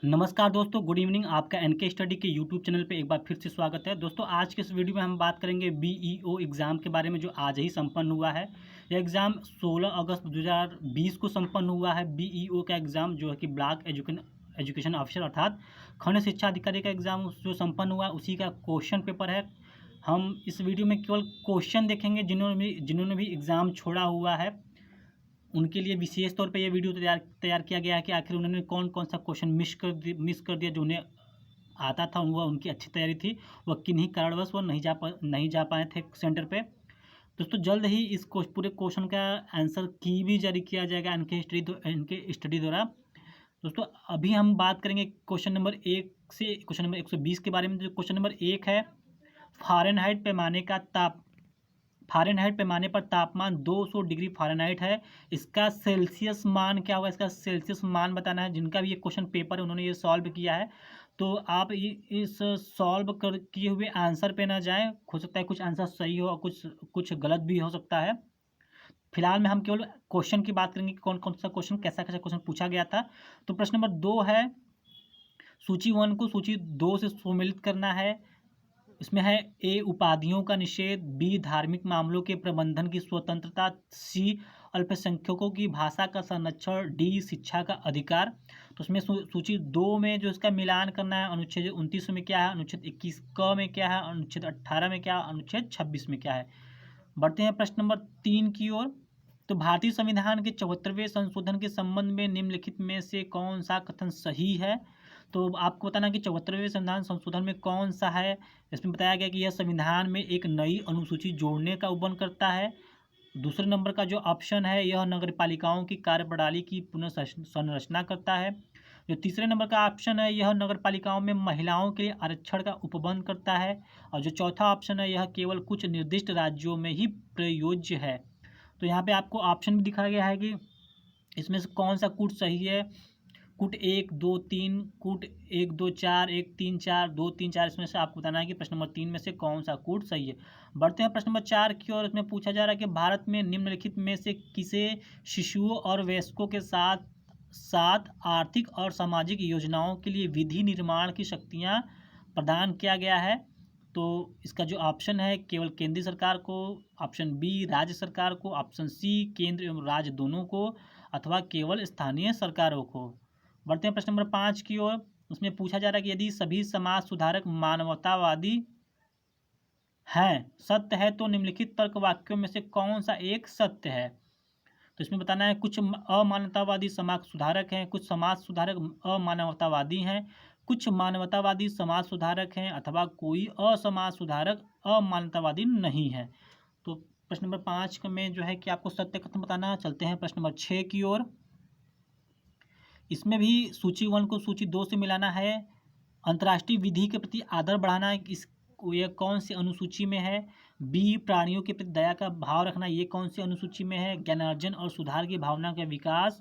नमस्कार दोस्तों, good evening. आपका एनके स्टडी के यूट्यूब चैनल पे एक बार फिर से स्वागत है। दोस्तों, आज के इस वीडियो में हम बात करेंगे बीईओ एग्ज़ाम के बारे में, जो आज ही संपन्न हुआ है। यह एग्ज़ाम 16 अगस्त 2020 को संपन्न हुआ है। बीईओ का एग्ज़ाम जो है कि ब्लॉक एजुकेशन ऑफिसर अर्थात खंड शिक्षा अधिकारी का एग्ज़ाम जो संपन्न हुआ, उसी का क्वेश्चन पेपर है। हम इस वीडियो में केवल क्वेश्चन देखेंगे। जिन्होंने भी एग्ज़ाम छोड़ा हुआ है, उनके लिए विशेष तौर पे ये वीडियो तैयार किया गया है कि आखिर उन्होंने कौन-कौन सा क्वेश्चन मिस कर दिया, जो उन्हें आता था। वह उनकी अच्छी तैयारी थी, वह किन्हीं कारणवश वह नहीं जा पाए थे सेंटर पे। दोस्तों, जल्द ही इस पूरे क्वेश्चन का आंसर की भी जारी किया जाएगा इनके स्टडी द्वारा। दोस्तों, अभी हम बात करेंगे क्वेश्चन नंबर 1 से क्वेश्चन नंबर 120 के बारे में। जो क्वेश्चन नंबर 1 है, फ़ारेनहाइट पैमाने पर तापमान 200 डिग्री फ़ारेनहाइट है। इसका सेल्सियस मान क्या होगा? इसका सेल्सियस मान बताना है। जिनका भी ये क्वेश्चन पेपर है, उन्होंने ये सॉल्व किया है। तो आप इस सॉल्व कर किए हुए आंसर पे ना जाएं। हो सकता है कुछ आंसर सही हो और कुछ कुछ गलत भी हो सकता है। फिलहाल में हम केवल क्वेश्चन की बात करेंगे कि कौन कौन सा क्वेश्चन, कैसा कैसा क्वेश्चन पूछा गया था। तो प्रश्न नंबर 2 है, सूची 1 को सूची 2 से सम्मिलित करना है। इसमें है ए, उपाधियों का निषेध, बी, धार्मिक मामलों के प्रबंधन की स्वतंत्रता, सी, अल्पसंख्यकों की भाषा का संरक्षण, डी, शिक्षा का अधिकार। तो उसमें सूची 2 में जो इसका मिलान करना है, अनुच्छेद 29 में क्या है, अनुच्छेद 21 क में क्या है, अनुच्छेद 18 में क्या है, अनुच्छेद 26 में क्या है। बढ़ते हैं प्रश्न नंबर 3 की ओर। तो भारतीय संविधान के 74वें संशोधन के संबंध में निम्नलिखित में से कौन सा कथन सही है? तो आपको बताना कि 74वें संविधान संशोधन में कौन सा है। इसमें बताया गया कि यह संविधान में एक नई अनुसूची जोड़ने का उल्लंघन करता है। दूसरे नंबर का जो ऑप्शन है, यह नगरपालिकाओं की कार्यप्रणाली की पुनः संरचना करता है। जो तीसरे नंबर का ऑप्शन है, यह नगरपालिकाओं में महिलाओं के लिए आरक्षण का उपबंध करता है। और जो चौथा ऑप्शन है, यह केवल कुछ निर्दिष्ट राज्यों में ही प्रयोज्य है। तो यहाँ पे आपको ऑप्शन भी दिखाया गया है कि इसमें से कौन सा कूट सही है। कूट 1, 2, 3, कूट 1, 2, 4, 1, 3, 4, 2, 3, 4, इसमें से आपको बताना है कि प्रश्न नंबर 3 में से कौन सा कूट सही है। बढ़ते हैं प्रश्न नंबर 4 की ओर। इसमें पूछा जा रहा है कि भारत में निम्नलिखित में से किसे शिशुओं और वयस्कों के साथ साथ आर्थिक और सामाजिक योजनाओं के लिए विधि निर्माण की शक्तियाँ प्रदान किया गया है। तो इसका जो ऑप्शन है, केवल केंद्रीय सरकार को, ऑप्शन बी राज्य सरकार को, ऑप्शन सी केंद्र एवं राज्य दोनों को, अथवा केवल स्थानीय सरकारों को। बढ़ते हैं प्रश्न नंबर 5 की ओर। उसमें पूछा जा रहा है कि यदि सभी समाज सुधारक मानवतावादी हैं, सत्य है, तो निम्नलिखित तर्क वाक्यों में से कौन सा एक सत्य है? तो इसमें बताना है कुछ अमानवतावादी समाज सुधारक हैं, कुछ समाज सुधारक अमानवतावादी हैं, कुछ मानवतावादी समाज सुधारक हैं, अथवा कोई असमाज सुधारक अमानवतावादी नहीं है। तो प्रश्न नंबर 5 में जो है कि आपको सत्य कथन बताना है। चलते हैं प्रश्न नंबर 6 की ओर। इसमें भी सूची 1 को सूची 2 से मिलाना है। अंतर्राष्ट्रीय विधि के प्रति आदर बढ़ाना, इस ये कौन सी अनुसूची में है। बी, प्राणियों के प्रति दया का भाव रखना, ये कौन सी अनुसूची में है। ज्ञानार्जन और सुधार की भावना का विकास।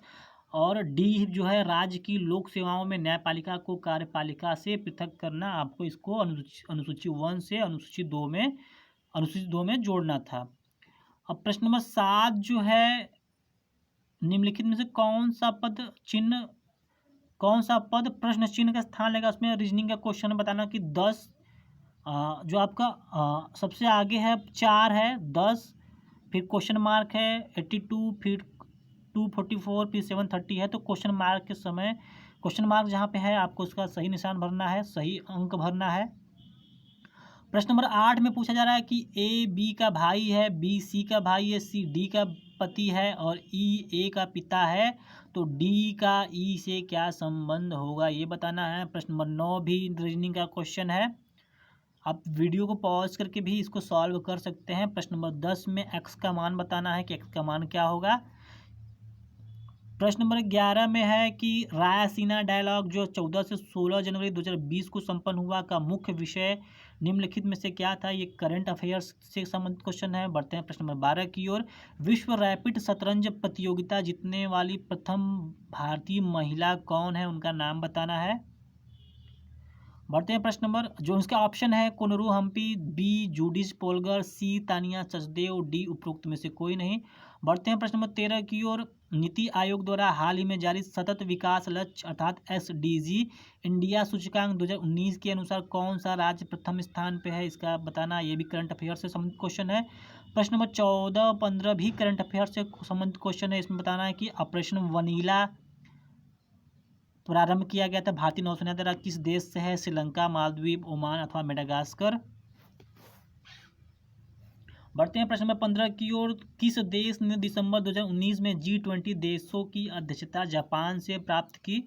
और डी जो है, राज्य की लोक सेवाओं में न्यायपालिका को कार्यपालिका से पृथक करना। आपको इसको अनुसूची 1 से अनुसूची 2 में जोड़ना था। अब प्रश्न नंबर 7 जो है, निम्नलिखित में से कौन सा पद प्रश्न चिन्ह का स्थान लेगा। उसमें रीजनिंग का क्वेश्चन बताना कि 10, जो आपका सबसे आगे है 4 है, 10, फिर क्वेश्चन मार्क है 82, फिर 244, फिर 730 है। तो क्वेश्चन मार्क जहाँ पे है, आपको उसका सही निशान भरना है, सही अंक भरना है। प्रश्न नंबर 8 में पूछा जा रहा है कि ए बी का भाई है, बी सी का भाई है, सी डी का पति है, और ई ए का पिता है। तो डी का ई से क्या संबंध होगा, ये बताना है। प्रश्न नंबर 9 भी रीजनिंग का क्वेश्चन है। आप वीडियो को पॉज करके भी इसको सॉल्व कर सकते हैं। प्रश्न नंबर 10 में एक्स का मान बताना है कि एक्स का मान क्या होगा। प्रश्न नंबर 11 में है कि रायसीना डायलॉग जो 14 से 16 जनवरी 2020 को संपन्न हुआ का मुख्य विषय निम्नलिखित में से क्या था। ये करंट अफेयर्स से संबंधित क्वेश्चन है। बढ़ते हैं प्रश्न नंबर 12 की ओर। विश्व रैपिड शतरंज प्रतियोगिता जीतने वाली प्रथम भारतीय महिला कौन है, उनका नाम बताना है। बढ़ते हैं प्रश्न नंबर, जो इसका ऑप्शन है, कोनरू हम्पी, बी जूडिस पोलगर, सी तानिया सचदेव, डी उपरोक्त में से कोई नहीं। बढ़ते हैं प्रश्न नंबर 13 की ओर। नीति आयोग द्वारा हाल ही में जारी सतत विकास लक्ष्य अर्थात SDG इंडिया सूचकांक 2019 के अनुसार कौन सा राज्य प्रथम स्थान पे है, इसका बताना। ये भी करंट अफेयर से संबंधित क्वेश्चन है। प्रश्न नंबर 14, 15 भी करंट अफेयर से संबंधित क्वेश्चन है। इसमें बताना है कि ऑपरेशन वनीला प्रारंभ किया गया था भारतीय नौसेना द्वारा किस देश से है, श्रीलंका, मालदीव, ओमान अथवा मेडागास्कर। बढ़ते हैं प्रश्न नंबर 15 की ओर। किस देश ने दिसंबर 2019 में G20 देशों की अध्यक्षता जापान से प्राप्त की,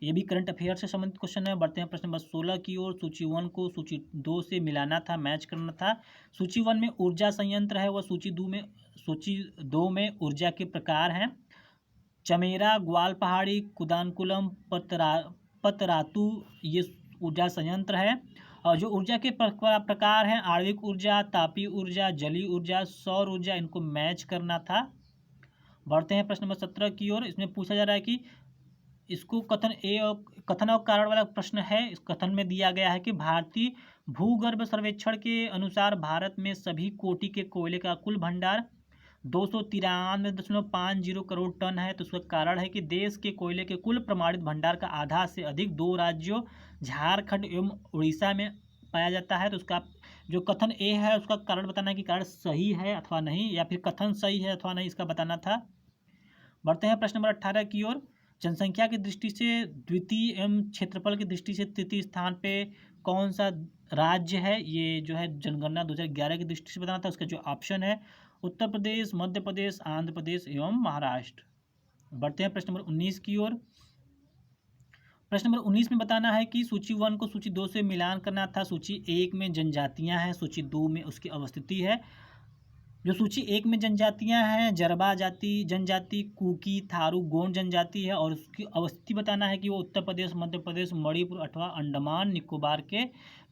ये भी करंट अफेयर से संबंधित क्वेश्चन है। बढ़ते हैं प्रश्न नंबर 16 की ओर। सूची 1 को सूची 2 से मिलाना था, मैच करना था। सूची 1 में ऊर्जा संयंत्र है, वह सूची 2 में ऊर्जा के प्रकार हैं। चमेरा, ग्वाल पहाड़ी, कुदानकुलम, पतरातू ये ऊर्जा संयंत्र है। और जो ऊर्जा के प्रकार हैं, आणविक ऊर्जा, तापीय ऊर्जा, जलीय ऊर्जा, सौर ऊर्जा, इनको मैच करना था। बढ़ते हैं प्रश्न नंबर 17 की ओर। इसमें पूछा जा रहा है कि इसको कथन और कारण वाला प्रश्न है। इस कथन में दिया गया है कि भारतीय भूगर्भ सर्वेक्षण के अनुसार भारत में सभी कोटि के कोयले का कुल भंडार 293.50 करोड़ टन है। तो उसका कारण है कि देश के कोयले के कुल प्रमाणित भंडार का आधा से अधिक 2 राज्यों झारखंड एवं उड़ीसा में पाया जाता है। तो उसका जो कथन ए है उसका कारण बताना है कि कारण सही है अथवा नहीं, या फिर कथन सही है अथवा नहीं, इसका बताना था। बढ़ते हैं प्रश्न नंबर 18 की ओर। जनसंख्या की दृष्टि से द्वितीय एवं क्षेत्रफल की दृष्टि से तृतीय स्थान पे कौन सा राज्य है, ये जो है जनगणना 2011 की दृष्टि से बताना था। उसका जो ऑप्शन है उत्तर प्रदेश, मध्य प्रदेश, आंध्र प्रदेश एवं महाराष्ट्र। बढ़ते हैं प्रश्न नंबर 19 की ओर। प्रश्न नंबर 19 में बताना है कि सूची 1 को सूची 2 से मिलान करना था। सूची 1 में जनजातियां हैं, सूची 2 में उसकी अवस्थिति है। जो सूची 1 में जनजातियां हैं, जरबा जाति जनजाति, कुकी, थारू, गोंड जनजाति है, और उसकी अवस्थिति बताना है कि वो उत्तर प्रदेश, मध्य प्रदेश, मणिपुर अथवा अंडमान निकोबार के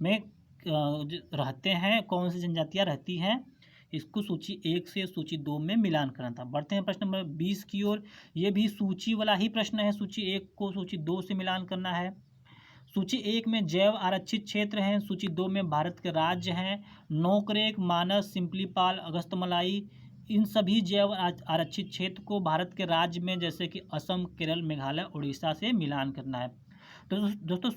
में रहते हैं। कौन सी जनजातियां रहती हैं, इसको सूची 1 से सूची 2 में मिलान करना था। बढ़ते हैं प्रश्न नंबर 20 की ओर। ये भी सूची वाला ही प्रश्न है। सूची 1 को सूची 2 से मिलान करना है। सूची 1 में जैव आरक्षित क्षेत्र हैं, सूची 2 में भारत के राज्य हैं। नोकरेक, मानस, सिंपलीपाल, अगस्तमलाई, इन सभी जैव आरक्षित क्षेत्र को भारत के राज्य में जैसे कि असम, केरल, मेघालय, उड़ीसा से मिलान करना है। तो दोस्तों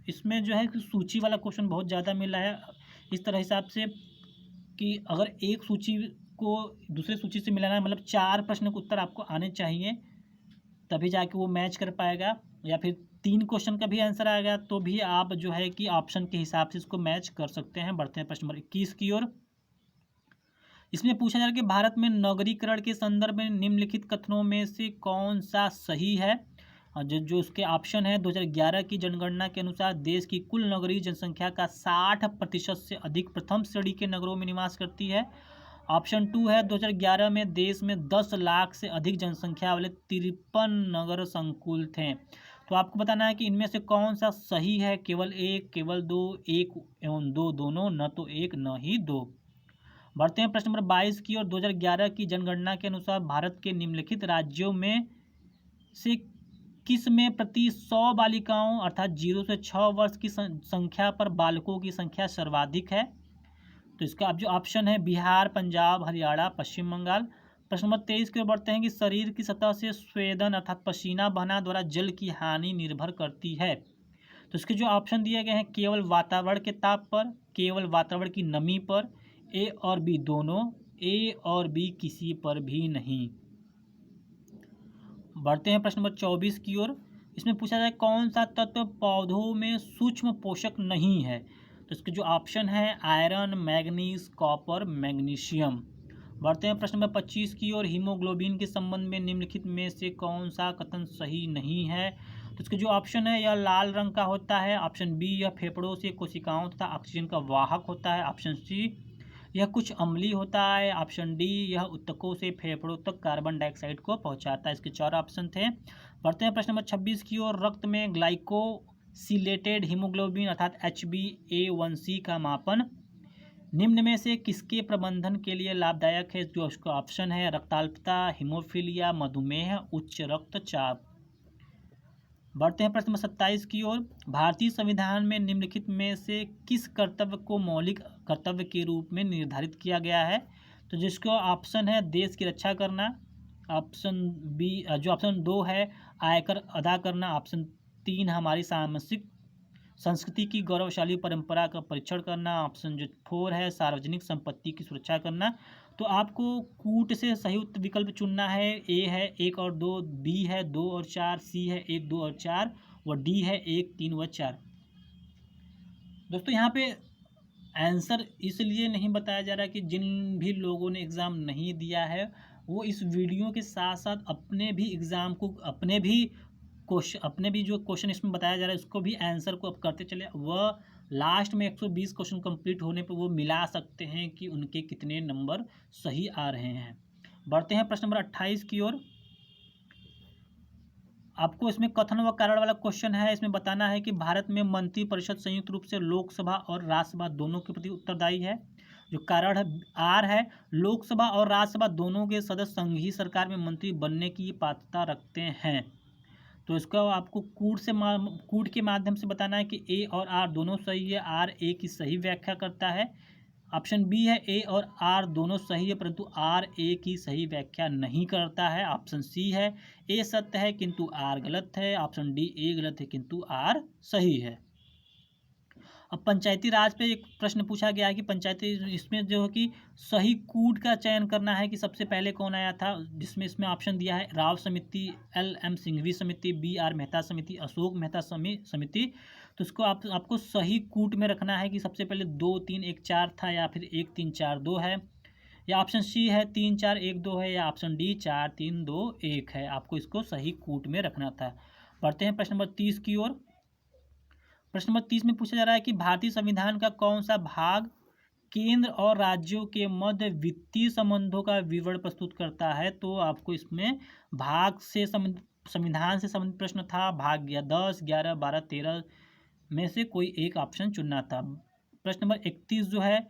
इसमें जो है कि सूची वाला क्वेश्चन बहुत ज़्यादा मिला है। इस तरह हिसाब से कि अगर एक सूची को दूसरे सूची से मिलाना है, मतलब 4 प्रश्न के उत्तर आपको आने चाहिए, तभी जाके वो मैच कर पाएगा। या फिर 3 क्वेश्चन का भी आंसर आएगा तो भी आप जो है कि ऑप्शन के हिसाब से इसको मैच कर सकते हैं। बढ़ते हैं प्रश्न नंबर 21 की ओर। इसमें पूछा जा रहा है कि भारत में नगरीकरण के संदर्भ में निम्नलिखित कथनों में से कौन सा सही है। और जो उसके ऑप्शन है, 2011 की जनगणना के अनुसार देश की कुल नगरीय जनसंख्या का 60% से अधिक प्रथम श्रेणी के नगरों में निवास करती है। ऑप्शन 2 है, 2011 में देश में 10 लाख से अधिक जनसंख्या वाले 53 नगर संकुल थे। तो आपको बताना है कि इनमें से कौन सा सही है। केवल 1, केवल 2, 1 एवं 2 दोनों, न तो 1 न ही 2। बढ़ते हैं प्रश्न नंबर 22 की ओर। 2011 की जनगणना के अनुसार भारत के निम्नलिखित राज्यों में से किस में प्रति 100 बालिकाओं अर्थात 0 से 6 वर्ष की संख्या पर बालकों की संख्या सर्वाधिक है। तो इसका अब जो ऑप्शन है बिहार, पंजाब, हरियाणा, पश्चिम बंगाल। प्रश्न नंबर 23 की ओर बढ़ते हैं कि शरीर की सतह से स्वेदन अर्थात पसीना बहना द्वारा जल की हानि निर्भर करती है। तो इसके जो ऑप्शन दिए गए हैं, केवल वातावरण के ताप पर, केवल वातावरण की नमी पर, ए और बी दोनों, ए और बी किसी पर भी नहीं। बढ़ते हैं प्रश्न नंबर 24 की ओर। इसमें पूछा जाए कौन सा तत्व पौधों में सूक्ष्म पोषक नहीं है। तो इसके जो ऑप्शन है आयरन, मैग्नीज, कॉपर, मैग्नीशियम। बढ़ते हैं प्रश्न नंबर 25 की ओर। हीमोग्लोबिन के संबंध में निम्नलिखित में से कौन सा कथन सही नहीं है। तो इसके जो ऑप्शन है, यह लाल रंग का होता है। ऑप्शन बी, यह फेफड़ों से कोशिकाओं तथा ऑक्सीजन का वाहक होता है। ऑप्शन सी, यह कुछ अम्लीय होता है। ऑप्शन डी, यह ऊतकों से फेफड़ों तक कार्बन डाइऑक्साइड को पहुंचाता है। इसके 4 ऑप्शन थे। बढ़ते हैं प्रश्न नंबर 26 की ओर। रक्त में ग्लाइकोसिलेटेड हीमोग्लोबिन अर्थात HbA1c का मापन निम्न में से किसके प्रबंधन के लिए लाभदायक है। जो उसका ऑप्शन है रक्ताल्पता, हीमोफीलिया, मधुमेह, उच्च रक्तचाप। बढ़ते हैं प्रश्न नंबर 27 की ओर। भारतीय संविधान में निम्नलिखित में से किस कर्तव्य को मौलिक कर्तव्य के रूप में निर्धारित किया गया है। तो जिसका ऑप्शन है देश की रक्षा करना, ऑप्शन बी जो ऑप्शन 2 है आयकर अदा करना, ऑप्शन 3 हमारी सामाजिक संस्कृति की गौरवशाली परंपरा का परीक्षण करना, ऑप्शन जो 4 है सार्वजनिक संपत्ति की सुरक्षा करना। तो आपको कूट से सही उत्तर विकल्प चुनना है। ए है 1 और 2, बी है 2 और 4, सी है 1, 2 और 4 और डी है 1, 3 व 4। दोस्तों यहाँ पे आंसर इसलिए नहीं बताया जा रहा कि जिन भी लोगों ने एग्ज़ाम नहीं दिया है वो इस वीडियो के साथ साथ अपने भी एग्ज़ाम को अपने भी जो क्वेश्चन इसमें बताया जा रहा है उसको भी आंसर को अब करते चले, वह लास्ट में 120 क्वेश्चन कंप्लीट होने पर वो मिला सकते हैं कि उनके कितने नंबर सही आ रहे हैं। बढ़ते हैं प्रश्न नंबर 28 की ओर। आपको इसमें कथन व कारण वाला क्वेश्चन है। इसमें बताना है कि भारत में मंत्रिपरिषद संयुक्त रूप से लोकसभा और राज्यसभा दोनों के प्रति उत्तरदायी है। जो कारण है आर है, लोकसभा और राज्यसभा दोनों के सदस्य संघीय सरकार में मंत्री बनने की पात्रता रखते हैं। तो इसका आपको कूट के माध्यम से बताना है कि ए और आर दोनों सही है, आर ए की सही व्याख्या करता है। ऑप्शन बी है ए और आर दोनों सही है परंतु आर ए की सही व्याख्या नहीं करता है। ऑप्शन सी है ए सत्य है किंतु आर गलत है। ऑप्शन डी ए गलत है किंतु आर सही है। अब पंचायती राज पे एक प्रश्न पूछा गया है कि पंचायती इसमें जो है कि सही कूट का चयन करना है कि सबसे पहले कौन आया था, जिसमें इसमें ऑप्शन दिया है राव समिति, एल एम सिंघवी समिति, बी आर मेहता समिति, अशोक मेहता समिति। तो इसको आपको सही कूट में रखना है कि सबसे पहले 2 3 1 4 था या फिर 1 3 4 2 है, या ऑप्शन सी है 3 4 1 2 है, या ऑप्शन डी 4 3 2 1 है। आपको इसको सही कूट में रखना था। बढ़ते हैं प्रश्न नंबर 30 की ओर। प्रश्न नंबर 30 में पूछा जा रहा है कि भारतीय संविधान का कौन सा भाग केंद्र और राज्यों के मध्य वित्तीय संबंधों का विवरण प्रस्तुत करता है। तो आपको इसमें भाग से संविधान से संबंधित प्रश्न था। भाग 10 11 12 13 में से कोई एक ऑप्शन चुनना था। प्रश्न नंबर 31 जो है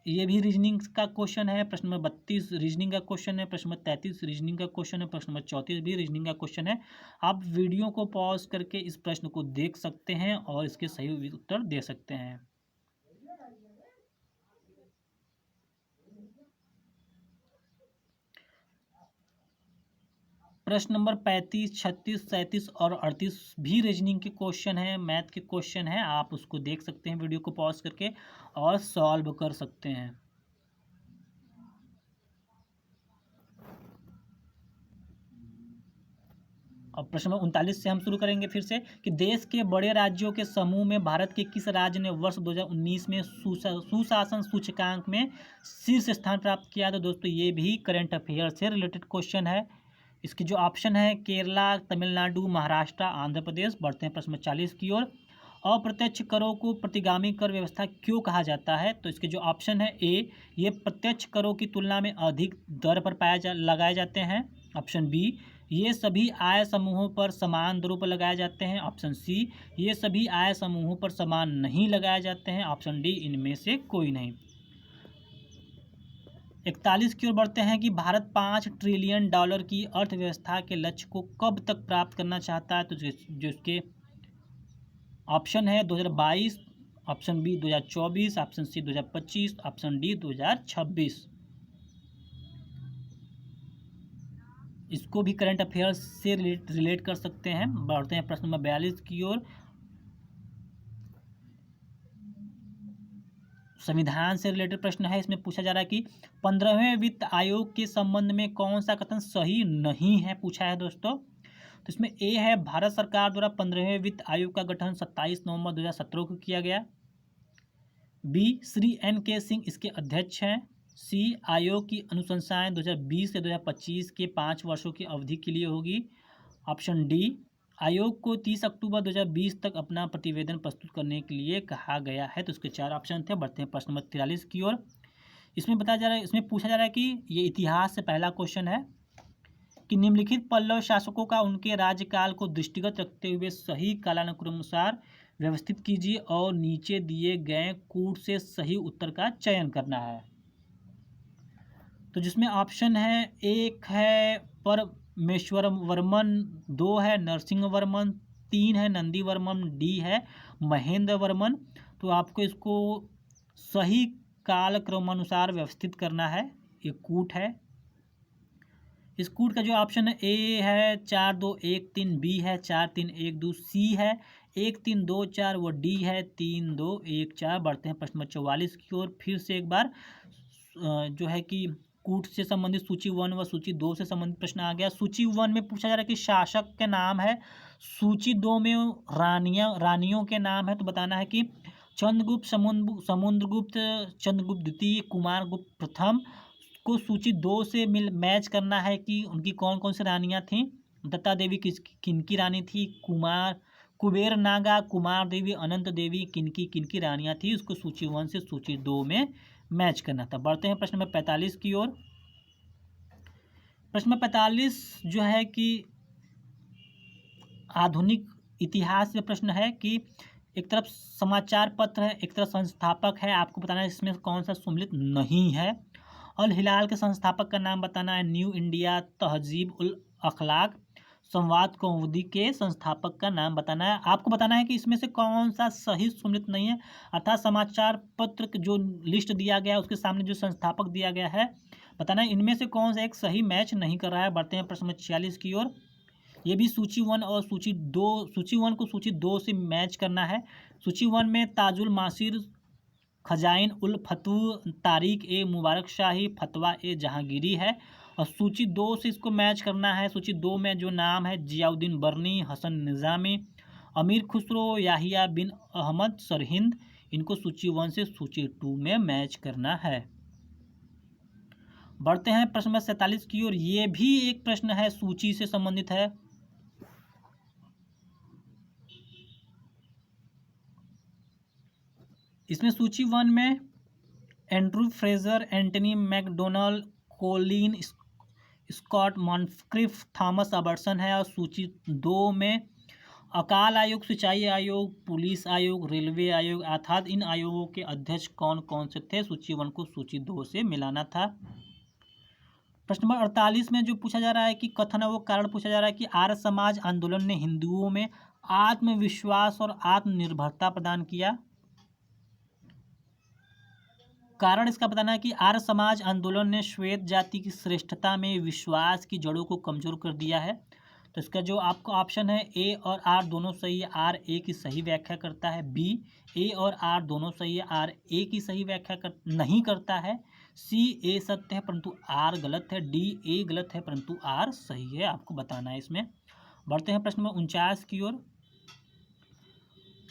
ये भी रीजनिंग का क्वेश्चन है। प्रश्न नंबर 32 रीजनिंग का क्वेश्चन है। प्रश्न नंबर 33 रीजनिंग का क्वेश्चन है। प्रश्न नंबर 34 भी रीजनिंग का क्वेश्चन है। आप वीडियो को पॉज करके इस प्रश्न को देख सकते हैं और इसके सही उत्तर दे सकते हैं। प्रश्न नंबर 35 36 37 और 38 भी रीजनिंग के क्वेश्चन है, मैथ के क्वेश्चन है। आप उसको देख सकते हैं वीडियो को पॉज करके और सॉल्व कर सकते हैं। और प्रश्न नंबर 39 से हम शुरू करेंगे फिर से कि देश के बड़े राज्यों के समूह में भारत के किस राज्य ने वर्ष 2019 में सुशासन सूचकांक में शीर्ष स्थान प्राप्त किया। तो दोस्तों ये भी करंट अफेयर से रिलेटेड क्वेश्चन है। इसके जो ऑप्शन है केरला, तमिलनाडु, महाराष्ट्र, आंध्र प्रदेश। बढ़ते हैं प्रश्न नंबर 40 की ओर। अप्रत्यक्ष करों को प्रतिगामी कर व्यवस्था क्यों कहा जाता है। तो इसके जो ऑप्शन है ए, ये प्रत्यक्ष करों की तुलना में अधिक दर पर लगाए जाते हैं। ऑप्शन बी, ये सभी आय समूहों पर समान दरों पर लगाए जाते हैं। ऑप्शन सी, ये सभी आय समूहों पर समान नहीं लगाए जाते हैं। ऑप्शन डी, इनमें से कोई नहीं। 41 की ओर बढ़ते हैं कि भारत $5 ट्रिलियन की अर्थव्यवस्था के लक्ष्य को कब तक प्राप्त करना चाहता है। तो जो इसके ऑप्शन है 2022, option B 2024, option C 2025, option D 2026। इसको भी करंट अफेयर्स से रिलेट कर सकते हैं। बढ़ते हैं प्रश्न नंबर 42 की ओर। संविधान से रिलेटेड प्रश्न है। इसमें पूछा जा रहा है कि 15वें वित्त आयोग के संबंध में कौन सा कथन सही नहीं है, पूछा है दोस्तों। तो इसमें ए है भारत सरकार द्वारा 15वें वित्त आयोग का गठन 27 नवंबर 2017 को किया गया। बी, श्री NK सिंह इसके अध्यक्ष हैं। सी, आयोग की अनुशंसाएं 2020 से 2025 के 5 वर्षों की अवधि के लिए होगी। ऑप्शन डी, आयोग को 30 अक्टूबर 2020 तक अपना प्रतिवेदन प्रस्तुत करने के लिए कहा गया है। तो इसके 4 ऑप्शन थे। बढ़ते हैं प्रश्न नंबर 43 की ओर। इसमें बताया जा रहा है, इसमें पूछा जा रहा है कि ये इतिहास से पहला क्वेश्चन है कि निम्नलिखित पल्लव शासकों का उनके राज्यकाल को दृष्टिगत रखते हुए सही कालानुक्रमानुसार व्यवस्थित कीजिए और नीचे दिए गए कूट से सही उत्तर का चयन करना है। तो जिसमें ऑप्शन है, एक है परमेश्वर वर्मन, 2 है नरसिंह वर्मन, 3 है नंदी वर्मन, डी है महेंद्र वर्मन। तो आपको इसको सही काल क्रमानुसार व्यवस्थित करना है। ये कूट है। इस कूट का जो ऑप्शन है, ए है 4 2 1 3, बी है 4 3 1 2, सी है 1 3 2 4, वो डी है 3 2 1 4। बढ़ते हैं प्रश्न नंबर 44 की ओर। फिर से एक बार जो है कि कूट से संबंधित सूची 1 व सूची 2 से संबंधित प्रश्न आ गया। सूची 1 में पूछा जा रहा है कि शासक के नाम है। सूची 2 में रानियों के नाम है। तो बताना है कि चंद्रगुप्त, समुद्रगुप्त, चंद्रगुप्त द्वितीय, कुमारगुप्त प्रथम को सूची 2 से मैच करना है कि उनकी कौन कौन सी रानियां थीं। दत्ता देवी किनकी रानी थी, कुबेर नागा, कुमार देवी, अनंत देवी किनकी रानियां थी, उसको सूची 1 से सूची 2 में मैच करना था। बढ़ते हैं प्रश्न नंबर 45 की ओर। प्रश्न नंबर 45 जो है कि आधुनिक इतिहास से प्रश्न है कि एक तरफ समाचार पत्र है, एक तरफ संस्थापक है, आपको बताना है इसमें कौन सा सम्मिलित नहीं है। अल हिलाल के संस्थापक का नाम बताना है, न्यू इंडिया, तहजीब उल अखलाक, संवाद कौमुदी के संस्थापक का नाम बताना है। आपको बताना है कि इसमें से कौन सा सही सम्मिलित नहीं है, अर्थात समाचार पत्र जो लिस्ट दिया गया है उसके सामने जो संस्थापक दिया गया है बताना है, इनमें से कौन सा एक सही मैच नहीं कर रहा है। बढ़ते हैं प्रश्न नंबर 46 की ओर। ये भी सूची 1 और सूची 2, सूची 1 को सूची 2 से मैच करना है। सूची 1 में ताजुल मासिर, खजाइन उल फतू, तारिक ए मुबारक शाही, फतवा ए जहांगीरी है। और सूची 2 से इसको मैच करना है। सूची 2 में जो नाम है, जियाउद्दीन बर्नी, हसन निज़ामी, अमीर खुसरो, याहिया बिन अहमद सरहिंद, इनको सूची 1 से सूची 2 में मैच करना है। बढ़ते हैं प्रश्न नंबर 47 की ओर। ये भी एक प्रश्न है, सूची से संबंधित है। इसमें सूची 1 में Andrew Fraser, Antony MacDonnell, Colin Scott Moncrieff, Thomas Robertson है। और सूची 2 में अकाल आयोग, सिंचाई आयोग, पुलिस आयोग, रेलवे आयोग, अर्थात इन आयोगों के अध्यक्ष कौन कौन से थे। सूची 1 को सूची 2 से मिलाना था। प्रश्न नंबर 48 में जो पूछा जा रहा है कि कथन है वो कारण पूछा जा रहा है कि आर्य समाज आंदोलन ने हिंदुओं में आत्मविश्वास और आत्मनिर्भरता प्रदान किया। कारण इसका बताना है कि आर्य समाज आंदोलन ने श्वेत जाति की श्रेष्ठता में विश्वास की जड़ों को कमजोर कर दिया है। तो इसका जो आपको ऑप्शन है, ए और आर दोनों सही है, आर ए की सही व्याख्या करता है। बी, ए और आर दोनों सही है, आर ए की सही व्याख्या नहीं करता है। सी, ए सत्य है परंतु आर गलत है। डी, ए गलत है परंतु आर सही है, आपको बताना है इसमें। बढ़ते हैं प्रश्न नंबर 49 की ओर।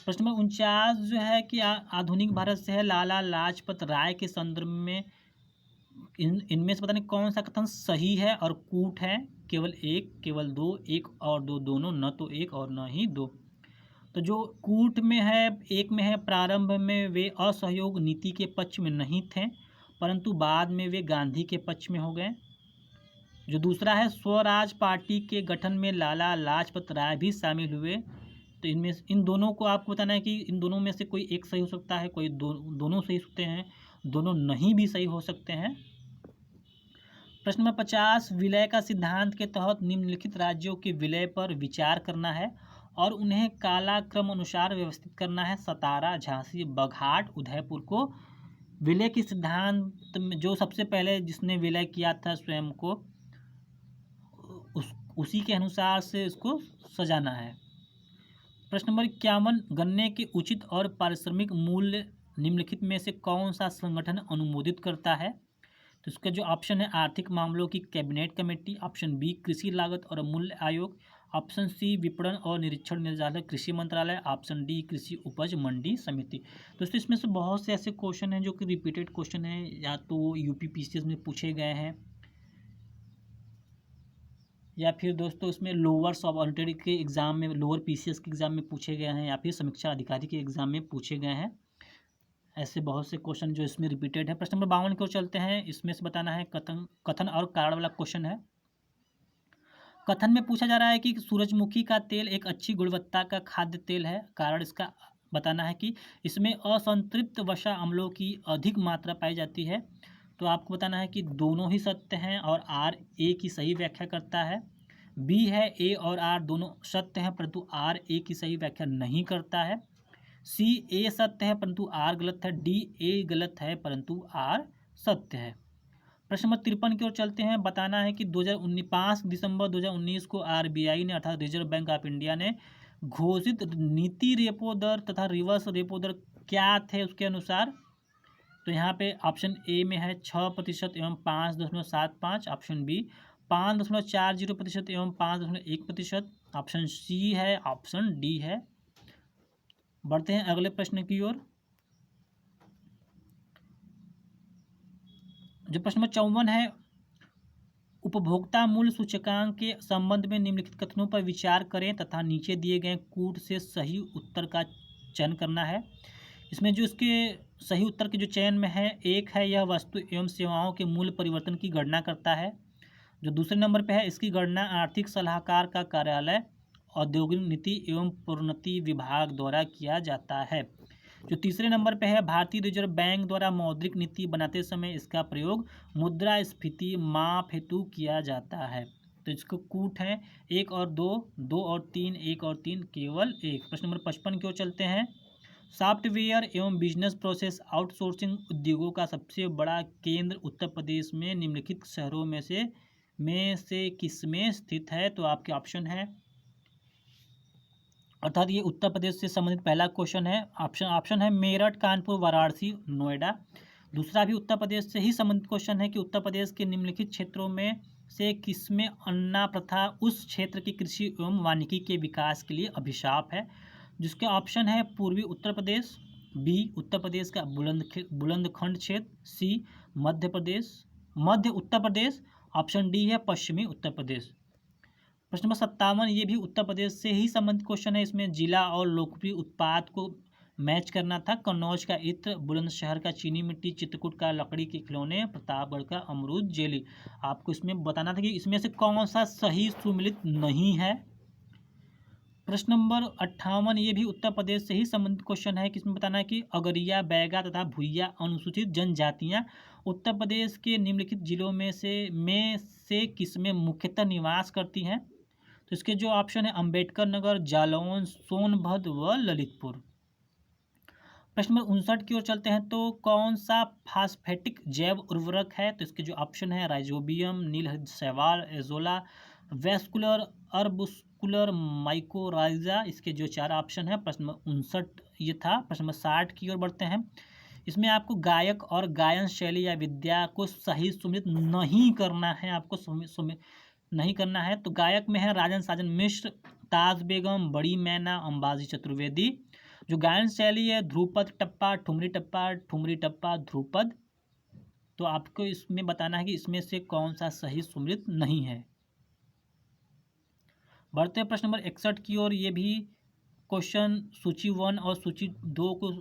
प्रश्न नंबर 49 जो है कि आधुनिक भारत से है। लाला लाजपत राय के संदर्भ में इनमें से पता नहीं कौन सा कथन सही है और कूट है। केवल एक, केवल दो, एक और दो, दोनों, न तो एक और न ही दो। तो जो कूट में है, एक में है, प्रारंभ में वे असहयोग नीति के पक्ष में नहीं थे परंतु बाद में वे गांधी के पक्ष में हो गए। जो दूसरा है, स्वराज पार्टी के गठन में लाला लाजपत राय भी शामिल हुए। तो इनमें इन दोनों को आपको बताना है कि इन दोनों में से कोई एक सही हो सकता है, कोई दोनों सही हो सकते हैं, दोनों नहीं भी सही हो सकते हैं। प्रश्न नंबर 50, विलय का सिद्धांत के तहत निम्नलिखित राज्यों के विलय पर विचार करना है और उन्हें कालाक्रम अनुसार व्यवस्थित करना है। सतारा, झांसी, बघाट, उदयपुर को विलय के सिद्धांत में जो सबसे पहले जिसने विलय किया था स्वयं को, उसी के अनुसार से इसको सजाना है। प्रश्न नंबर 51, गन्ने के उचित और पारिश्रमिक मूल्य निम्नलिखित में से कौन सा संगठन अनुमोदित करता है। तो इसका जो ऑप्शन है, आर्थिक मामलों की कैबिनेट कमेटी। ऑप्शन बी, कृषि लागत और मूल्य आयोग। ऑप्शन सी, विपणन और निरीक्षण निदेशालय, कृषि मंत्रालय। ऑप्शन डी, कृषि उपज मंडी समिति। दोस्तों इसमें से बहुत से ऐसे क्वेश्चन हैं जो कि रिपीटेड क्वेश्चन हैं, या तो यूपीपीसीएस में पूछे गए हैं या फिर दोस्तों इसमें लोअर सबार्डिनेट के एग्ज़ाम में, लोअर पीसीएस के एग्ज़ाम में पूछे गए हैं, या फिर समीक्षा अधिकारी के एग्ज़ाम में पूछे गए हैं। ऐसे बहुत से क्वेश्चन जो इसमें रिपीटेड है। प्रश्न नंबर 52 की ओर चलते हैं। इसमें से बताना है कथन और कारण वाला क्वेश्चन है। कथन में पूछा जा रहा है कि सूरजमुखी का तेल एक अच्छी गुणवत्ता का खाद्य तेल है। कारण इसका बताना है कि इसमें असंतृप्त वसा अम्लों की अधिक मात्रा पाई जाती है। तो आपको बताना है कि दोनों ही सत्य हैं और आर ए की सही व्याख्या करता है। बी है, ए और आर दोनों सत्य हैं परंतु आर ए की सही व्याख्या नहीं करता है। सी, ए सत्य है परंतु आर गलत है। डी, ए गलत है परंतु आर सत्य है। प्रश्न नंबर 53 की ओर चलते हैं। बताना है कि 5 दिसंबर 2019 को आरबीआई ने अर्थात रिजर्व बैंक ऑफ इंडिया ने घोषित नीति रेपो दर तथा रिवर्स रेपो दर क्या थे उसके अनुसार। तो यहाँ पे ऑप्शन ए में है 6% एवं 5.75, ऑप्शन बी 5.40% एवं 5.1%, ऑप्शन सी है, ऑप्शन डी है। बढ़ते हैं अगले प्रश्न की ओर। जो प्रश्न नंबर 54 है, उपभोक्ता मूल्य सूचकांक के संबंध में निम्नलिखित कथनों पर विचार करें तथा नीचे दिए गए कूट से सही उत्तर का चयन करना है। इसमें जो इसके सही उत्तर के जो चयन में है, एक है यह वस्तु एवं सेवाओं के मूल्य परिवर्तन की गणना करता है। जो दूसरे नंबर पे है, इसकी गणना आर्थिक सलाहकार का कार्यालय औद्योगिक नीति एवं प्रोन्नति विभाग द्वारा किया जाता है। जो तीसरे नंबर पे है, भारतीय रिजर्व बैंक द्वारा मौद्रिक नीति बनाते समय इसका प्रयोग मुद्रास्फीति माप हेतु किया जाता है। तो इसको कूट है 1 और 2, 2 और 3, 1 और 3, केवल 1। प्रश्न नंबर 55 की ओर चलते हैं। सॉफ्टवेयर एवं बिजनेस प्रोसेस आउटसोर्सिंग उद्योगों का सबसे बड़ा केंद्र उत्तर प्रदेश में निम्नलिखित शहरों में से किसमें स्थित है। तो आपके ऑप्शन है, अर्थात ये उत्तर प्रदेश से संबंधित पहला क्वेश्चन है। ऑप्शन है मेरठ, कानपुर, वाराणसी, नोएडा। दूसरा भी उत्तर प्रदेश से ही संबंधित क्वेश्चन है कि उत्तर प्रदेश के निम्नलिखित क्षेत्रों में से किसमें अन्ना प्रथा उस क्षेत्र की कृषि एवं वानिकी के विकास के लिए अभिशाप है। जिसके ऑप्शन है पूर्वी उत्तर प्रदेश, बी उत्तर प्रदेश का बुलंदखंड क्षेत्र, सी मध्य उत्तर प्रदेश, ऑप्शन डी है पश्चिमी उत्तर प्रदेश। प्रश्न नंबर 57, ये भी उत्तर प्रदेश से ही संबंधित क्वेश्चन है। इसमें जिला और लोकप्रिय उत्पाद को मैच करना था। कन्नौज का इत्र, बुलंदशहर का चीनी मिट्टी, चित्रकूट का लकड़ी के खिलौने, प्रतापगढ़ का अमरूद जेली। आपको इसमें बताना था कि इसमें से कौन सा सही सुमिलित नहीं है। प्रश्न नंबर 58, ये भी उत्तर प्रदेश से ही संबंधित क्वेश्चन है। किसमें बताना है कि अगरिया, बैगा तथा भुइया अनुसूचित जनजातियां उत्तर प्रदेश के निम्नलिखित जिलों में से किसमें मुख्यतः निवास करती हैं। तो इसके जो ऑप्शन है अम्बेडकर नगर, जालौन, सोनभद्र व ललितपुर। प्रश्न नंबर 59 की ओर चलते हैं। तो कौन सा फास्फेटिक जैव उर्वरक है। तो इसके जो ऑप्शन है राइजोबियम, नीलहरित शैवाल, एजोला, वेस्कुलर, अर्बुस्कुलर, माइकोराइजा। इसके जो 4 ऑप्शन है। प्रश्न नंबर 59 ये था। प्रश्न नंबर 60 की ओर बढ़ते हैं। इसमें आपको गायक और गायन शैली या विद्या को सही सुमित नहीं करना है। आपको नहीं करना है। तो गायक में है राजन साजन मिश्र, ताज बेगम, बड़ी मैना, अंबाजी चतुर्वेदी। जो गायन शैली है ध्रुपद टप्पा, ठुमरी टप्पा, ध्रुपद। तो आपको इसमें बताना है कि इसमें से कौन सा सही सुमिलित नहीं है। बढ़ते हैं प्रश्न नंबर 61 की ओर। ये भी क्वेश्चन सूची 1 और सूची 2 को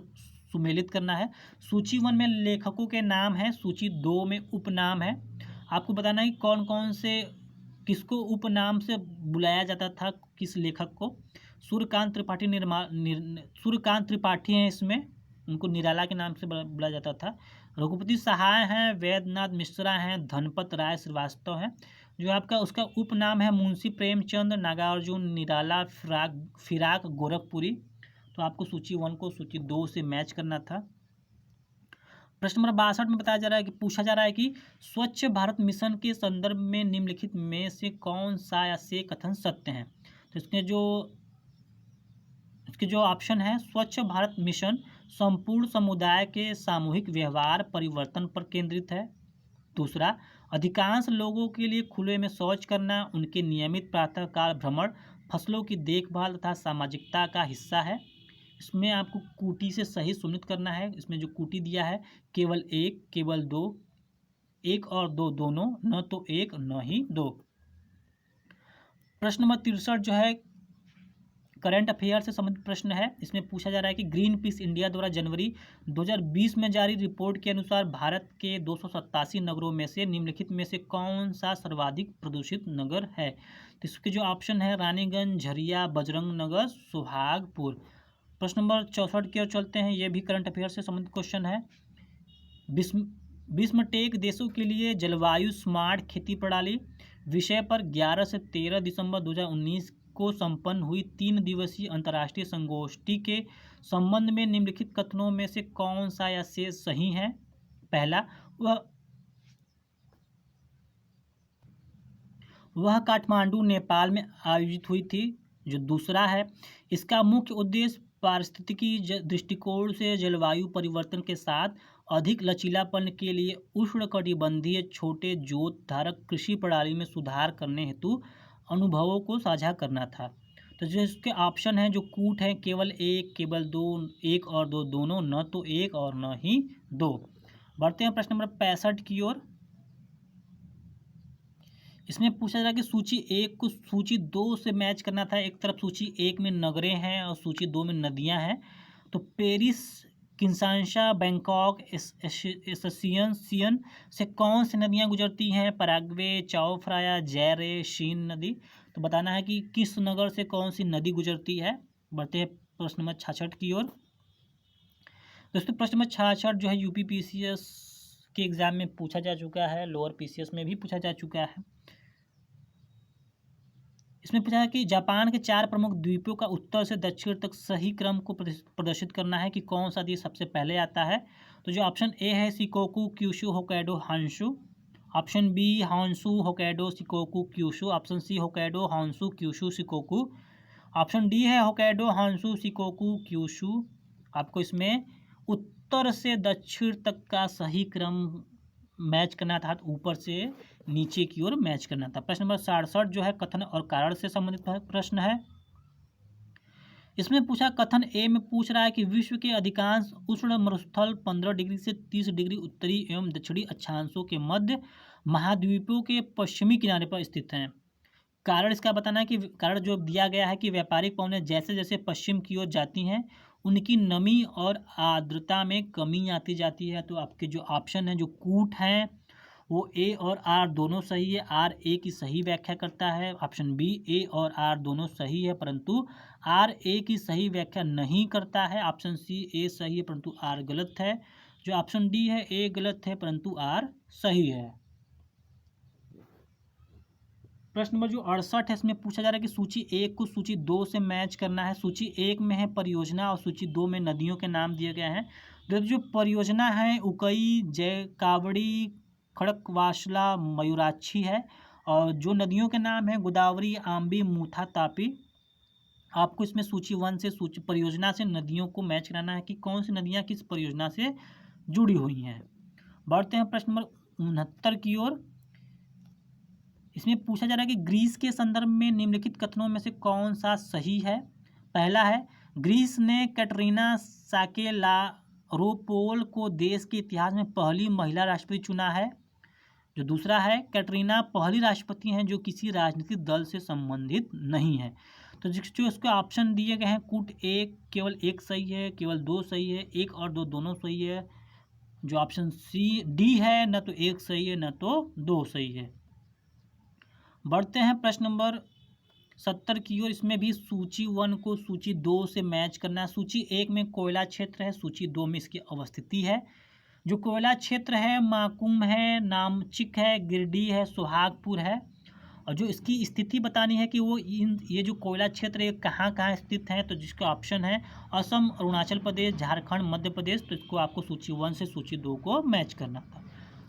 सुमेलित करना है। सूची 1 में लेखकों के नाम है, सूची 2 में उपनाम है। आपको बताना है कि कौन कौन से किसको उपनाम से बुलाया जाता था, किस लेखक को। सूर्यकांत त्रिपाठी हैं इसमें, उनको निराला के नाम से बुलाया जाता था। रघुपति सहाय हैं, वैद्यनाथ मिश्रा हैं, धनपत राय श्रीवास्तव हैं। जो आपका उसका उपनाम है मुंशी प्रेमचंद, नागार्जुन, निराला, फिराक गोरखपुरी। तो आपको सूची 1 को सूची 2 से मैच करना था। प्रश्न नंबर 62 में बताया जा रहा है कि पूछा जा रहा है कि स्वच्छ भारत मिशन के संदर्भ में निम्नलिखित में से कौन सा या से कथन सत्य हैं। तो इसके जो ऑप्शन है, स्वच्छ भारत मिशन संपूर्ण समुदाय के सामूहिक व्यवहार परिवर्तन पर केंद्रित है। दूसरा, अधिकांश लोगों के लिए खुले में शौच करना, उनके नियमित प्रातःकाल भ्रमण, फसलों की देखभाल तथा सामाजिकता का हिस्सा है। इसमें आपको कूटी से सही सुनिश्चित करना है। इसमें जो कूटी दिया है केवल 1, केवल 2, 1 और 2 दोनों, न तो 1 न ही 2। प्रश्न नंबर 63 जो है करंट अफेयर से संबंधित प्रश्न है। इसमें पूछा जा रहा है कि ग्रीन पीस इंडिया द्वारा जनवरी 2020 में जारी रिपोर्ट के अनुसार भारत के 287 नगरों में से निम्नलिखित में से कौन सा सर्वाधिक प्रदूषित नगर है। तो इसके जो ऑप्शन है रानीगंज, झरिया, बजरंग नगर, सुहागपुर। प्रश्न नंबर 64 की ओर चलते हैं। यह भी करंट अफेयर से संबंधित क्वेश्चन है। बिस्मटेक देशों के लिए जलवायु स्मार्ट खेती प्रणाली विषय पर 11 से 13 दिसंबर 2019 को संपन्न हुई 3 दिवसीय अंतर्राष्ट्रीय संगोष्ठी के संबंध में निम्नलिखित कथनों में से कौन सा या से सही है। पहला, वह काठमांडू नेपाल में आयोजित हुई थी। जो दूसरा है, इसका मुख्य उद्देश्य पारिस्थितिकी दृष्टिकोण से जलवायु परिवर्तन के साथ अधिक लचीलापन के लिए उष्णकटिबंधीय छोटे जोत धारक कृषि प्रणाली में सुधार करने हेतु अनुभवों को साझा करना था। तो जो इसके ऑप्शन हैं जो कूट हैं, केवल एक, केवल दो, एक और दो दोनों, न तो एक और न ही दो। बढ़ते हैं प्रश्न नंबर 65 की ओर। इसमें पूछा जा रहा है कि सूची एक को सूची दो से मैच करना था। एक तरफ सूची एक में नगरें हैं और सूची दो में नदियां हैं। तो पेरिस, किन्शासा, बैंकॉक, एसोसिएशन से कौन सी नदियां गुजरती हैं? पराग्वे, चाओ फ्राया, जैरे, शीन नदी। तो बताना है कि किस नगर से कौन सी नदी गुजरती है। बढ़ते हैं प्रश्न नंबर 66 की ओर। दोस्तों प्रश्न नंबर 66 जो है यूपीपीसीएस के एग्जाम में पूछा जा चुका है, लोअर पीसीएस में भी पूछा जा चुका है। इसमें पूछा है कि जापान के 4 प्रमुख द्वीपों का उत्तर से दक्षिण तक सही क्रम को प्रदर्शित करना है कि कौन सा द्वीप सबसे पहले आता है। तो जो ऑप्शन ए है Shikoku, Kyushu, Hokkaido, Honshu. Option B Honshu, Hokkaido, Shikoku, Kyushu. Option C Hokkaido, Honshu, Kyushu, Shikoku. Option D है होक्काइडो, हॉन्शू, शिकोकू, क्यूशू। आपको इसमें उत्तर से दक्षिण तक का सही क्रम मैच करना था, ऊपर से नीचे की ओर मैच करना था। प्रश्न नंबर 67 जो है कथन और कारण से संबंधित प्रश्न है। इसमें पूछा, कथन ए में पूछ रहा है कि विश्व के अधिकांश उष्ण मरुस्थल 15 डिग्री से 30 डिग्री उत्तरी एवं दक्षिणी अक्षांशों के मध्य महाद्वीपों के पश्चिमी किनारे पर स्थित हैं। कारण इसका बताना है कि कारण जो दिया गया है कि व्यापारिक पवनें जैसे जैसे पश्चिम की ओर जाती हैं उनकी नमी और आर्द्रता में कमी आती जाती है। तो आपके जो ऑप्शन है जो कूट हैं वो ए और आर दोनों सही है। आर ए की सही व्याख्या करता है। ऑप्शन बी ए और आर दोनों सही है परंतु आर ए की सही व्याख्या नहीं करता है। ऑप्शन सी ए सही है परंतु आर गलत है। जो ऑप्शन डी है ए गलत है परंतु आर सही है। प्रश्न नंबर जो 68 है इसमें पूछा जा रहा है कि सूची एक को सूची दो से मैच करना है। सूची एक में है परियोजना और सूची दो में नदियों के नाम दिए गए हैं। तो जो परियोजना है उकई, जय कावड़ी, खड़कवासला, मयूराक्षी है। और जो नदियों के नाम हैं गोदावरी, आम्बी, मूथा, तापी। आपको इसमें सूची वन से सूची परियोजना से नदियों को मैच कराना है कि कौन सी नदियाँ किस परियोजना से जुड़ी हुई हैं। बढ़ते हैं प्रश्न नंबर 69 की ओर। इसमें पूछा जा रहा है कि ग्रीस के संदर्भ में निम्नलिखित कथनों में से कौन सा सही है। पहला है, ग्रीस ने कैटरीना साकेलारोपोल को देश के इतिहास में पहली महिला राष्ट्रपति चुना है। जो दूसरा है, कैटरीना पहली राष्ट्रपति हैं जो किसी राजनीतिक दल से संबंधित नहीं है। तो जो इसके ऑप्शन दिए गए हैं कूट एक, केवल एक सही है, केवल दो सही है, एक और दो दोनों सही है। जो ऑप्शन सी डी है न तो एक सही है न तो दो सही है। बढ़ते हैं प्रश्न नंबर 70 की ओर। इसमें भी सूची वन को सूची दो से मैच करना है। सूची एक में कोयला क्षेत्र है, सूची दो में इसकी अवस्थिति है। जो कोयला क्षेत्र है माकुम है, नामचिक है, गिरडीह है, सुहागपुर है। और जो इसकी स्थिति बतानी है कि वो ये जो कोयला क्षेत्र है कहाँ कहाँ स्थित है। तो जिसका ऑप्शन है असम, अरुणाचल प्रदेश, झारखंड, मध्य प्रदेश। तो इसको आपको सूची वन से सूची दो को मैच करना था।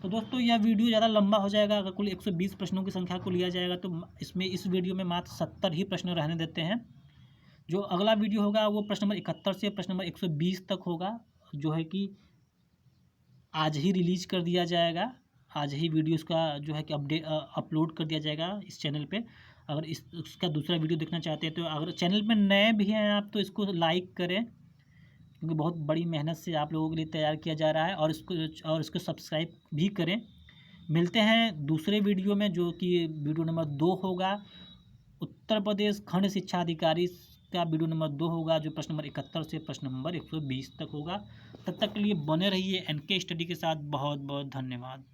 तो दोस्तों यह वीडियो ज़्यादा लंबा हो जाएगा। अगर कुल 120 प्रश्नों की संख्या को लिया जाएगा तो इसमें इस वीडियो में मात्र 70 ही प्रश्न रहने देते हैं। जो अगला वीडियो होगा वो प्रश्न नंबर 71 से प्रश्न नंबर 120 तक होगा, जो है कि आज ही रिलीज़ कर दिया जाएगा। आज ही वीडियो इसका जो है कि अपलोड कर दिया जाएगा इस चैनल पे। अगर इसका दूसरा वीडियो देखना चाहते हैं तो अगर चैनल पे नए भी हैं आप तो इसको लाइक करें, क्योंकि बहुत बड़ी मेहनत से आप लोगों के लिए तैयार किया जा रहा है। और इसको सब्सक्राइब भी करें। मिलते हैं दूसरे वीडियो में जो कि वीडियो नंबर 2 होगा। उत्तर प्रदेश खंड शिक्षा अधिकारी का वीडियो नंबर 2 होगा जो प्रश्न नंबर 71 से प्रश्न नंबर 120 तक होगा। तब तक के लिए बने रहिए एनके स्टडी के साथ। बहुत बहुत धन्यवाद।